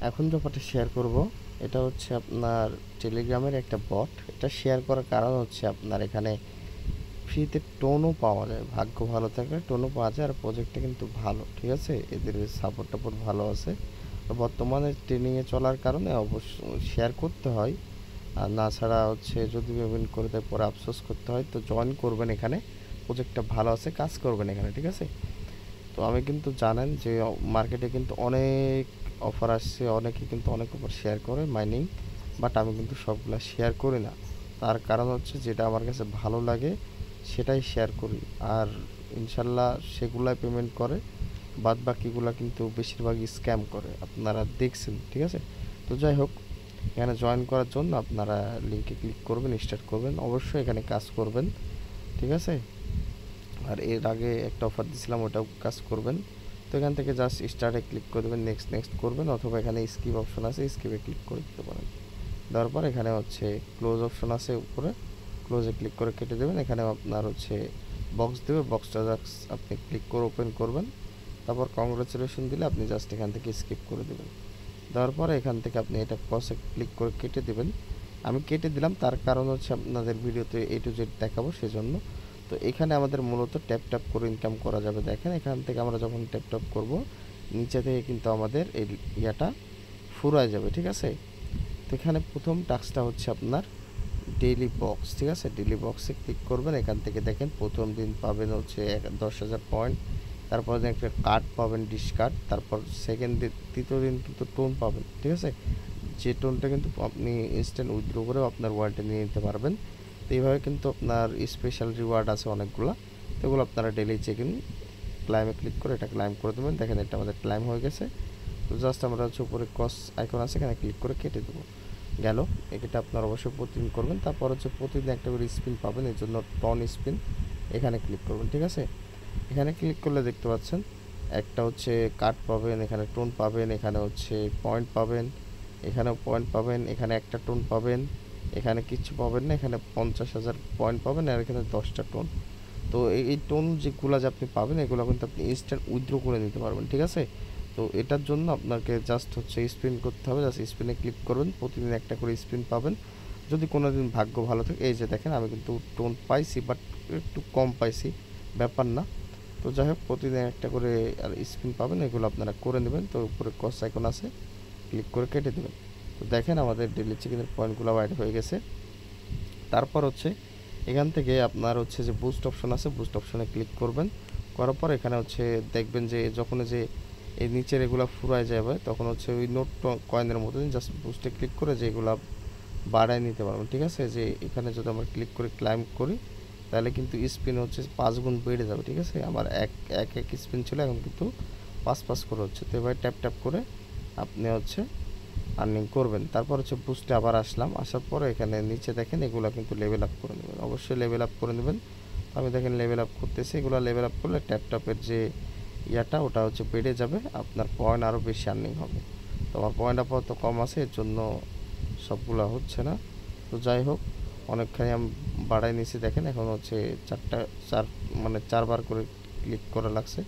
এখন যে অফারটা শেয়ার করব এটা হচ্ছে আপনার টেলিগ্রামের একটা বট। এটা শেয়ার করার কারণ হচ্ছে আপনার এখানে ফ্রিতে টোনও পাওয়া যায়, ভাগ্য ভালো থাকলে টোনও পাওয়া যায়, আর প্রজেক্টটা কিন্তু ভালো, ঠিক আছে, এদের সাপোর্ট টাপোর্ট ভালো আছে। তো বর্তমানে ট্রেনিংয়ে চলার কারণে অবশ্য শেয়ার করতে হয়, আর না ছাড়া হচ্ছে যদি পেমেন্ট করে দেয় পরে আফসোস করতে হয়। তো জয়েন করবেন এখানে, প্রজেক্টটা ভালো আছে, কাজ করবেন এখানে, ঠিক আছে। তো আমি কিন্তু জানেন যে মার্কেটে কিন্তু অনেক অফার আসছে, অনেকে কিন্তু অনেক অফার শেয়ার করে মাইনিং, বাট আমি কিন্তু সবগুলো শেয়ার করি না। তার কারণ হচ্ছে যেটা আমার কাছে ভালো লাগে সেটাই শেয়ার করি, আর ইনশাল্লাহ সেগুলাই পেমেন্ট করে, বাদ বাকিগুলা কিন্তু বেশিরভাগই স্ক্যাম করে, আপনারা দেখছেন, ঠিক আছে। তো যাই হোক, এখানে জয়েন করার জন্য আপনারা লিঙ্কে ক্লিক করবেন, স্টার্ট করবেন, অবশ্যই এখানে কাজ করবেন, ঠিক আছে। আর এর আগে একটা অফার দিছিলাম, ওটাও কাজ করবেন। তো এখান থেকে জাস্ট স্টার্টে ক্লিক করে দেবেন, নেক্সট নেক্সট করবেন, অথবা এখানে স্কিপ অপশন আছে, স্কিপে ক্লিক করে দিতে পারেন। দেওয়ার পর এখানে হচ্ছে ক্লোজ অপশন আছে উপরে, ক্লোজে ক্লিক করে কেটে দেবেন। এখানে আপনার হচ্ছে বক্স দেবে, বক্সটা জাস্ট আপনি ক্লিক করে ওপেন করবেন, তারপর কংগ্রাচুলেশন দিলে আপনি জাস্ট এখান থেকে স্কিপ করে দেবেন। দেওয়ার পরে এখান থেকে আপনি এটা ক্রসে ক্লিক করে কেটে দেবেন। আমি কেটে দিলাম, তার কারণ হচ্ছে আপনাদের ভিডিওতে A to Z দেখাবো সেজন্য। তো এখানে আমাদের মূলত ট্যাপ ট্যাপ করে ইনকাম করা যাবে। দেখেন এখান থেকে আমরা যখন ট্যাপ ট্যাপ করব, নিচে থেকে কিন্তু আমাদের এই ইয়াটা ফুরায় যাবে, ঠিক আছে। তো এখানে প্রথম টাস্কটা হচ্ছে আপনার ডেইলি বক্স, ঠিক আছে। ডেইলি বক্সে ক্লিক করবেন, এখান থেকে দেখেন প্রথম দিন পাবেন হচ্ছে 10,000 পয়েন্ট, তারপর দিন একটা কার্ড পাবেন, ডিশ কার্ড, তারপর সেকেন্ড দিন, তৃতীয় দিন কিন্তু টোন পাবেন, ঠিক আছে। যে টোনটা কিন্তু আপনি ইনস্ট্যান্ট উইথড্র করেও আপনার ওয়ালেটে নিয়ে নিতে পারবেন। তো এইভাবে কিন্তু আপনার স্পেশাল রিওয়ার্ড আছে অনেকগুলো, তো এগুলো আপনারা ডেইলি চেক ইন ক্লাইমে ক্লিক করে এটা ক্লাইম করে দেবেন। দেখেন এটা আমাদের ক্লাইম হয়ে গেছে। তো জাস্ট আমরা হচ্ছে উপরে ক্রস আইকন আছে, এখানে ক্লিক করে কেটে দেবো, গেল। এটা আপনার অবশ্যই প্রতিদিন করবেন। তারপর হচ্ছে প্রতিদিন একটা করে স্পিন পাবেন, এর জন্য টন স্পিন এখানে ক্লিক করবেন, ঠিক আছে। এখানে ক্লিক করলে দেখতে পাচ্ছেন একটা হচ্ছে কার্ড পাবেন, এখানে টোন পাবেন, এখানে হচ্ছে পয়েন্ট পাবেন, এখানেও পয়েন্ট পাবেন, এখানে একটা টোন পাবেন, এখানে কিচ্ছু পাবেন না, এখানে 50,000 পয়েন্ট পাবেন, আর এখানে 10টা টোন। তো এই টোন যেগুলো যে আপনি পাবেন এগুলো কিন্তু আপনি ইনস্ট্যান্ট উইথড্র করে নিতে পারবেন, ঠিক আছে। তো এটার জন্য আপনাকে জাস্ট হচ্ছে স্পিন করতে হবে, জাস্ট স্পিনে ক্লিক করবেন, প্রতিদিন একটা করে স্পিন পাবেন। যদি কোনো দিন ভাগ্য ভালো থাকে, এই যে দেখেন আমি কিন্তু টোন পাইছি, বাট একটু কম পাইছি, ব্যাপার না। তো যাই হোক, প্রতিদিন একটা করে আর স্পিন পাবেন, এগুলো আপনারা করে নেবেন। তো উপরে ক্রস আইকন আছে, ক্লিক করে কেটে দেবেন। তো দেখেন আমাদের ডেইলি চিকেনের পয়েন্টগুলো অ্যাড হয়ে গেছে। তারপর হচ্ছে এখান থেকে আপনার হচ্ছে যে বুস্ট অপশন আছে, বুস্ট অপশনে ক্লিক করবেন, করার পর এখানে হচ্ছে দেখবেন যে যখন যে এই নিচের এগুলো ফুরায় যাবে তখন হচ্ছে ওই নোট কয়েনের মতো জাস্ট বুস্টে ক্লিক করে যে এগুলো বাড়ায় নিতে পারবেন, ঠিক আছে। যে এখানে যদি আমরা ক্লিক করে ক্লাইম করি তাহলে কিন্তু স্পিন হচ্ছে 5 গুণ বেড়ে যাবে, ঠিক আছে। আমার এক স্পিন ছিল, এখন কিন্তু 5 করে হচ্ছে। তো এবার ট্যাপ ট্যাপ করে আপনি হচ্ছে আর্নিং করবেন। তারপর হচ্ছে বুস্টে আবার আসলাম, আসার পরে এখানে নিচে দেখেন এগুলো কিন্তু লেভেল আপ করে নেবেন, অবশ্যই লেভেল আপ করে নেবেন। আমি দেখেন লেভেল আপ করতেছি, এগুলো লেভেল আপ করলে ট্যাপ ট্যাপের যে ইয়াটা ওটা হচ্ছে বেড়ে যাবে, আপনার পয়েন্ট আরও বেশি আর্নিং হবে। তো আমার পয়েন্ট আপাতত কম আছে, এর জন্য সবগুলো হচ্ছে না। তো যাই হোক, অনেকখানি আমি বাড়াই নিয়েছি, দেখেন এখন হচ্ছে চার মানে 4বার করে ক্লিক করা লাগছে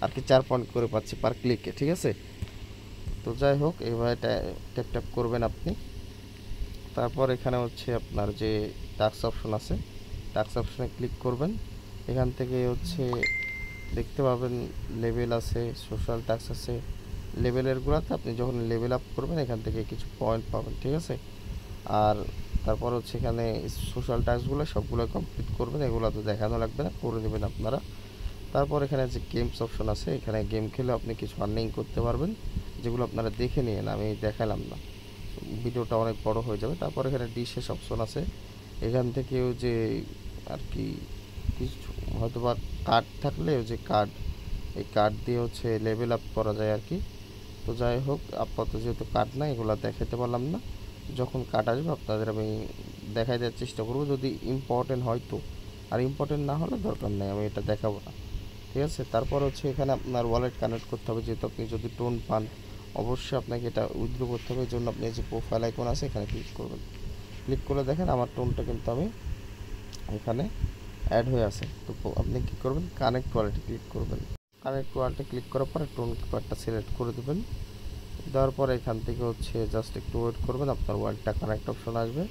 আর কি, 4 পয়েন্ট করে পাচ্ছি পার ক্লিকে, ঠিক আছে। তো যাই হোক, এইভাবে ট্যাপ ট্যাপ করবেন আপনি। তারপর এখানে হচ্ছে আপনার যে টাস্ক অপশন আছে, টাস্ক অপশনে ক্লিক করবেন। এখান থেকে হচ্ছে দেখতে পাবেন লেভেল আছে, সোশ্যাল টাস্ক আছে। লেভেলের গুলাতে আপনি যখন লেভেল আপ করবেন এখান থেকে কিছু পয়েন্ট পাবেন, ঠিক আছে। আর তারপর হচ্ছে এখানে সোশ্যাল টাস্কগুলো সবগুলো কমপ্লিট করবেন, এগুলো তো দেখানো লাগবে না, করে নেবেন আপনারা। তারপর এখানে যে গেমস অপশন আছে, এখানে গেম খেলে আপনি কিছু আর্নিং করতে পারবেন, যেগুলো আপনারা দেখে নিন, আমি দেখালাম না, ভিডিওটা অনেক বড় হয়ে যাবে। তারপর এখানে ডিশেস অপশন আছে, এখান থেকেও যে আর কি কিছু হয়তো বা কার্ড থাকলে যে কার্ড, এই কার্ড দিয়ে হচ্ছে লেভেল আপ করা যায় আর কি। তো যাই হোক, আপাতত যেহেতু কার্ড না এগুলো দেখাতে পারলাম না, যখন কার্ড আসবে আপনাদের আমি দেখাই দেওয়ার চেষ্টা করবো, যদি ইম্পর্টেন্ট হয় তো, আর ইম্পর্টেন্ট না হলে দরকার নেই, আমি এটা দেখাবো না, ঠিক আছে। তারপর হচ্ছে এখানে আপনার ওয়ালেট কানেক্ট করতে হবে, যেহেতু আপনি যদি টোন পান অবশ্যই আপনাকে এটা উইথড্র করতে হবে, এই জন্য আপনি যে প্রোফাইল আইকন আছে এখানে ক্লিক করবেন। ক্লিক করে দেখেন আমার টোনটা কিন্তু আমি এখানে অ্যাড হয়ে আছে। তো আপনি কী করবেন, কানেক্ট ওয়ালেটে ক্লিক করবেন। কানেক্ট ওয়ালেটে ক্লিক করার পরে টোন কিপারটা সিলেক্ট করে দেবেন। দেওয়ার পর এখান থেকে হচ্ছে জাস্ট একটু ওয়েট করবেন, আপনার ওয়ালেটটা কানেক্ট অপশন আসবে।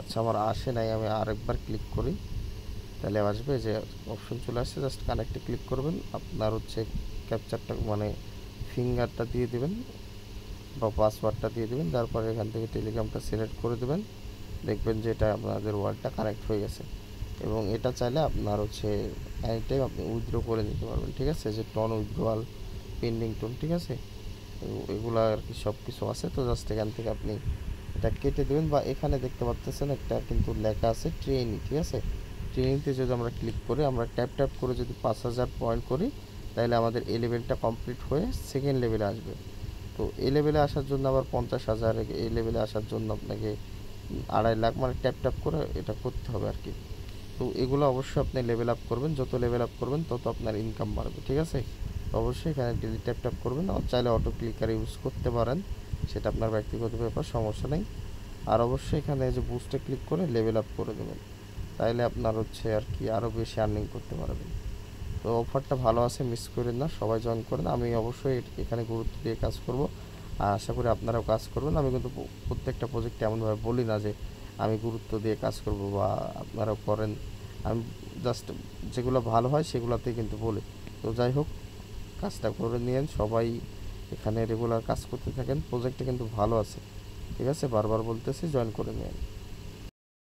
আচ্ছা আমার আসে নাই, আমি আরেকবার ক্লিক করি, তাহলে আসবে যে অপশন চলে আসছে, জাস্ট কানেক্টে ক্লিক করবেন, আপনার হচ্ছে ক্যাপচারটা মানে ফিঙ্গারটা দিয়ে দিবেন বা পাসওয়ার্ডটা দিয়ে দিবেন, তারপর এখান থেকে টেলিগ্রামটা সিলেক্ট করে দেবেন, দেখবেন যে এটা আপনাদের ওয়ালেটটা কানেক্ট হয়ে গেছে। এবং এটা চাইলে আপনার হচ্ছে এনি টাইম আপনি উইথড্র করে নিতে পারবেন, ঠিক আছে, যে টন উইথড্রয়াল, পেন্ডিং টোন, ঠিক আছে, এগুলো আর কি সব কিছু আছে। তো জাস্ট এখান থেকে আপনি এটা কেটে দেবেন, বা এখানে দেখতে পাচ্ছেন একটা কিন্তু লেখা আছে ট্রেনি, ঠিক আছে, ট্রেনিতে যদি আমরা ক্লিক করি, আমরা ট্যাপ ট্যাপ করে যদি 5,000 পয়েন্ট করি, তাহলে আমাদের এই লেভেলটা কমপ্লিট হয়ে সেকেন্ড লেভেলে আসবে। তো এই লেভেলে আসার জন্য আবার 50,000, এই লেভেলে আসার জন্য আপনাকে 2.5 লাখ মানে ট্যাপ ট্যাপ করে এটা করতে হবে আর কি। তো এগুলো অবশ্যই আপনি লেভেল আপ করবেন, যত লেভেল আপ করবেন তত আপনার ইনকাম বাড়বে, ঠিক আছে। তো অবশ্যই এখানে ডেলি ট্যাপ ট্যাপ করবেন, আর চাইলে অটো ক্লিকার ইউজ করতে পারেন, সেটা আপনার ব্যক্তিগত ব্যাপার, সমস্যা নেই। আর অবশ্যই এখানে যে বুস্টে ক্লিক করে লেভেল আপ করে দেবেন, তাইলে আপনার হচ্ছে আর কি আরও বেশি আর্নিং করতে পারবেন। তো অফারটা ভালো আছে, মিস করেন না, সবাই জয়েন করেন, আমি অবশ্যই এখানে গুরুত্ব দিয়ে কাজ করব, আর আশা করি আপনারাও কাজ করবেন। আমি কিন্তু প্রত্যেকটা প্রজেক্টে এমনভাবে বলি না যে আমি গুরুত্ব দিয়ে কাজ করব বা আপনারাও করেন, আমি জাস্ট যেগুলো ভালো হয় সেগুলোতেই কিন্তু বলি। তো যাই হোক, কাজটা করে নিয়েন সবাই, এখানে রেগুলার কাজ করতে থাকেন, প্রজেক্টটা কিন্তু ভালো আছে, ঠিক আছে, বারবার বলতেছি জয়েন করে নিন।